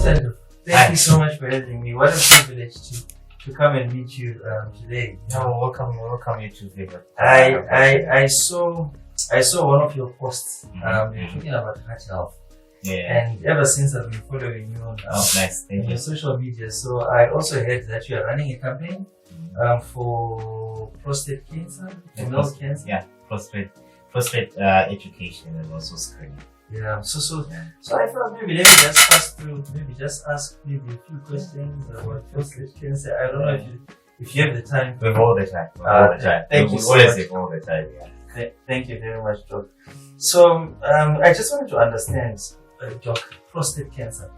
Dr. Ndlovu, thank you so much for having me. What a privilege to come and meet you today. No, welcome you to Vivat. I saw one of your posts. You're talking about heart health. Yeah. And ever since I've been following you on Nice. Thank your you. social media, so I also heard that you are running a campaign for prostate cancer, female cancer. Yeah, prostate education and also screening. Yeah. So I thought maybe let me just pass through, ask a few questions about prostate cancer. I don't know if you have the time. We have all the time. Thank you We so always much. have all the time. Yeah. Thank you very much, Doc. So I just wanted to understand, Doc, prostate cancer.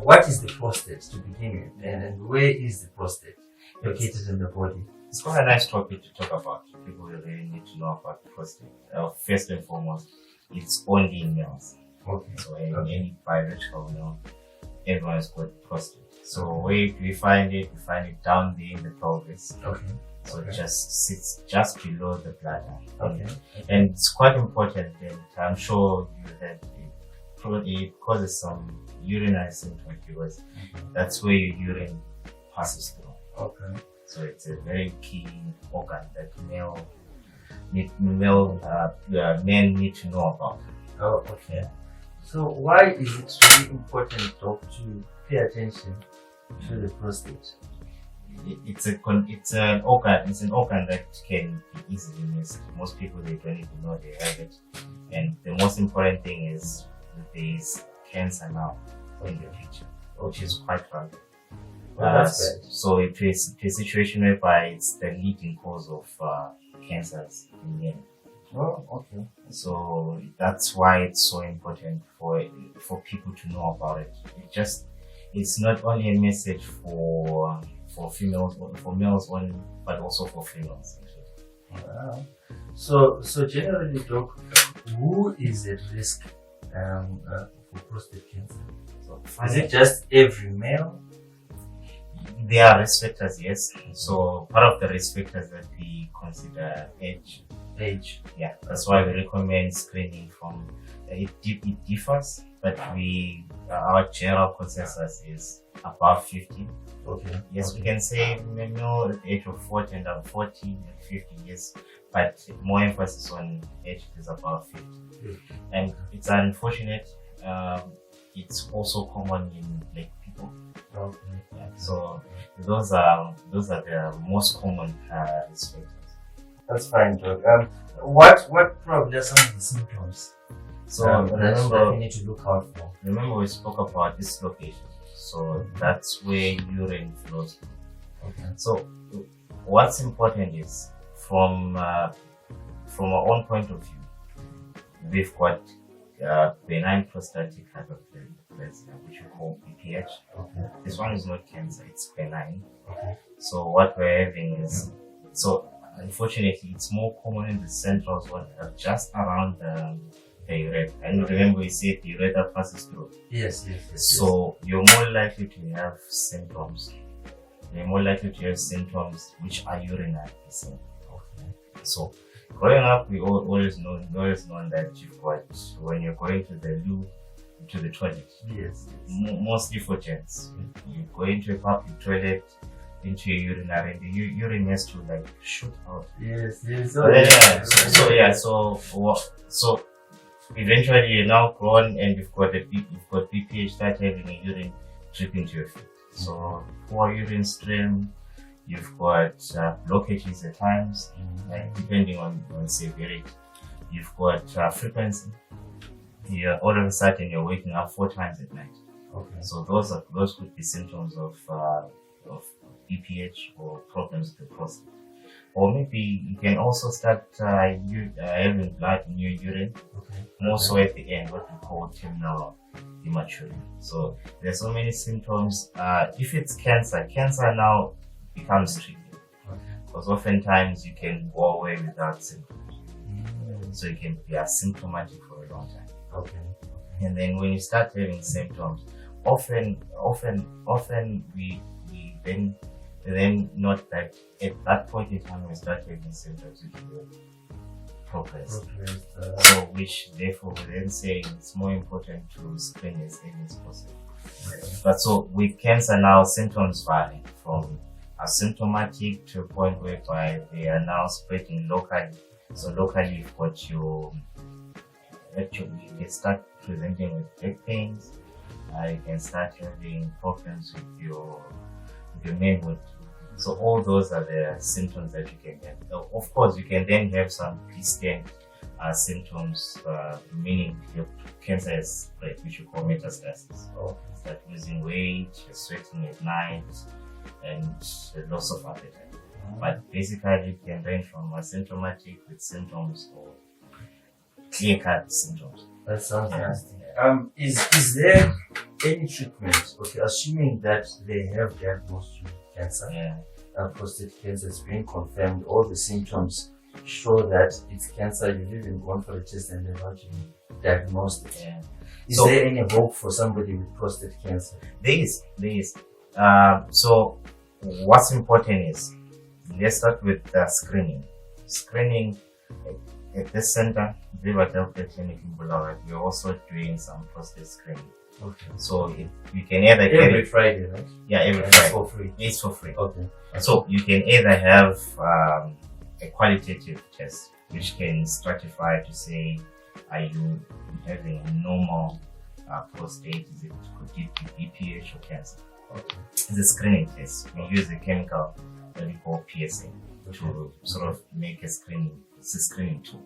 What is the prostate to begin with, and where is the prostate located in the body? It's quite a nice topic to talk about. People really need to know about prostate. First and foremost, it's only in males. Okay. So in any biological male, everyone has got prostate. So where do we find it? We find it down there in the pelvis. Okay. So it just sits just below the bladder. Okay. And it's quite important, and I'm sure you that it causes some urinary symptoms because that's where your urine passes through. Okay. So it's a very key organ that men need to know about. Oh, okay. So why is it really important, Doc, to pay attention to the prostate? It's an organ that can be easily missed. Most people, they don't even know they have it. And the most important thing is that there is cancer now in the picture, which is quite rapid. So it's a situation whereby it's the leading cause of cancers in men. Oh, okay. So that's why it's so important for people to know about it. It's not only a message for females, for males only, but also for females. Wow. So generally, Doc, who is at risk for prostate cancer? So Is it just every male? There are risk factors, yes. So part of the risk factors that we consider age. Yeah, that's why we recommend screening from. It differs, but our general consensus is above 50. Okay. Yes, we can say male at the age of 40 and 40 and 50 years, but more emphasis on age is above 50. And it's unfortunate. It's also common in black people. Okay. Yeah, so those are the most common risk factors. That's fine, Doc. What probably are some of the symptoms? So that you need to look out for. Remember we spoke about dislocation. So that's where urine flows. Okay. So what's important is from our own point of view, we've got benign prostatic hyperplasia, which we call BPH. Okay. This one is not cancer, it's benign. Okay. So what we're having is, unfortunately, it's more common in the central zone, just around the urethra. And remember, we said the urethra passes through. Yes. So you're more likely to have symptoms. You're more likely to have symptoms which are urinary. Okay. So growing up, we always known that you've got, when you're going to the loo, to the toilet. Yes. Mostly for gents. You go into a public toilet, into your urinary, and the urine has to like shoot out. Yes. So eventually you're now grown and you've got BPH, start having a urine drip into your feet. So poor urine stream, you've got blockages at times, like depending on severity. You've got frequency. All of a sudden you're waking up 4 times at night. Okay. So those could be symptoms of BPH or problems with the prostate. Or maybe you can also start having blood in your urine, more so at the end, what we call terminal hematuria. So there's so many symptoms. If it's cancer now becomes tricky because oftentimes you can go away without symptoms. So you can be asymptomatic for a long time. Okay. And then when you start having symptoms, often we then note that at that point in time when we start having symptoms, progress. So, which therefore we then say it's more important to screen as early as possible. But so with cancer now, symptoms vary from asymptomatic to a point whereby they are now spreading locally. So locally, you've got you can start presenting with back pains. You can start having problems with your manhood. So all those are the symptoms that you can have. Of course, you can then have some distant symptoms, meaning your cancer has spread, which you call metastasis. Start losing weight, sweating at night, and loss of appetite. But basically, it can range from asymptomatic with symptoms or clear-cut symptoms. That sounds nasty. Is there any treatment? Okay, assuming that they have diagnosed with cancer, prostate cancer is being confirmed, all the symptoms show that it's cancer. You've even gone for a test and they've actually diagnosed it. Is there any hope for somebody with prostate cancer? There is. So what's important is, let's start with screening. Screening at this center, Vivat Health Clinics in Ndlovu, we're also doing some prostate screening. Okay. So you can either every Friday, right? Yeah, every Friday. It's for free. It's for free. Okay. So you can either have a qualitative test, which can stratify to say, are you having a normal prostate? Is it could it be BPH or cancer? Okay. It's a screening test. We use a chemical that we call PSA to sort of make a screening. It's a screening tool.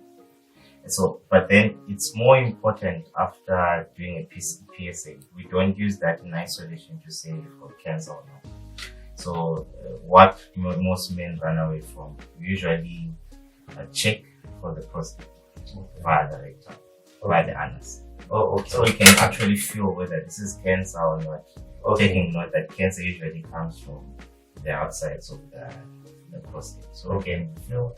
So, but then it's more important after doing a PSA. We don't use that in isolation to say you've got cancer or not. So, what most men run away from, we usually check for the prostate via the rectum, via the anus. So you can actually feel whether this is cancer or not. Taking note that cancer usually comes from the outsides of the prostate. So you can feel.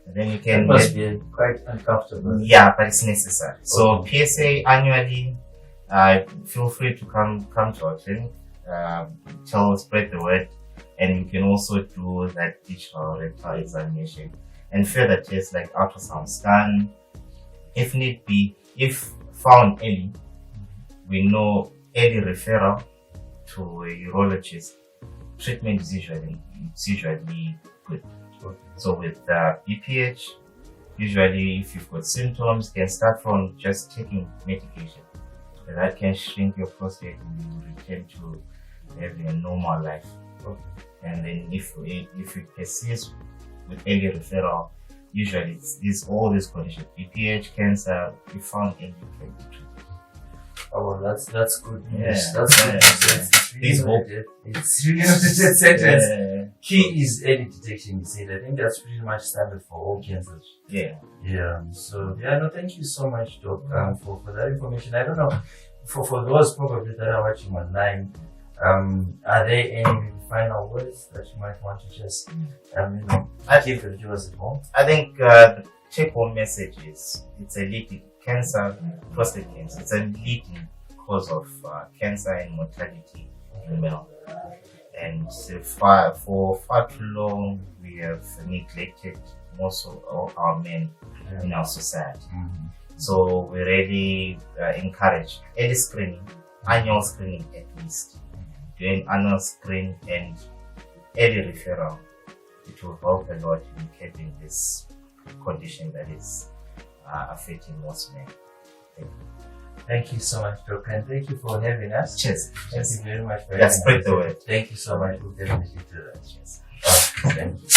And then you can. It must be quite uncomfortable. Yeah, but it's necessary. So PSA annually, feel free to come to our clinic. Spread the word, and you can also do that digital rectal examination and further tests like ultrasound scan. If need be, if found early, we know early referral to a urologist. Treatment is usually good. So with BPH, usually if you've got symptoms, you can start from just taking medication. So that can shrink your prostate and you return to having a normal life. And then if it persists with early referral, usually it's all these conditions, BPH, cancer, we found early can be treated. Oh, that's good news. Yeah. That's good news. It's really not a dead sentence. Key is early detection, you said. I think that's pretty much standard for all cancers. Yeah. So, no, thank you so much, Doc, for that information. I don't know, for those probably that are watching online, are there any final words that you might want to just, give the viewers at home? I think the take-home message is it's a leading cancer, prostate cancer. It's a leading cause of cancer and mortality in men. And for far too long, we have neglected most of all our men in our society. So we really encourage early screening, annual screening at least. Doing annual screen and early referral, it will help a lot in curbing this condition that is affecting most men. Thank you so much, Doc, and thank you for having us. Cheers. Thank you very much for having us. Spread the word. Thank you so much. We'll definitely do that. Cheers. Thank you.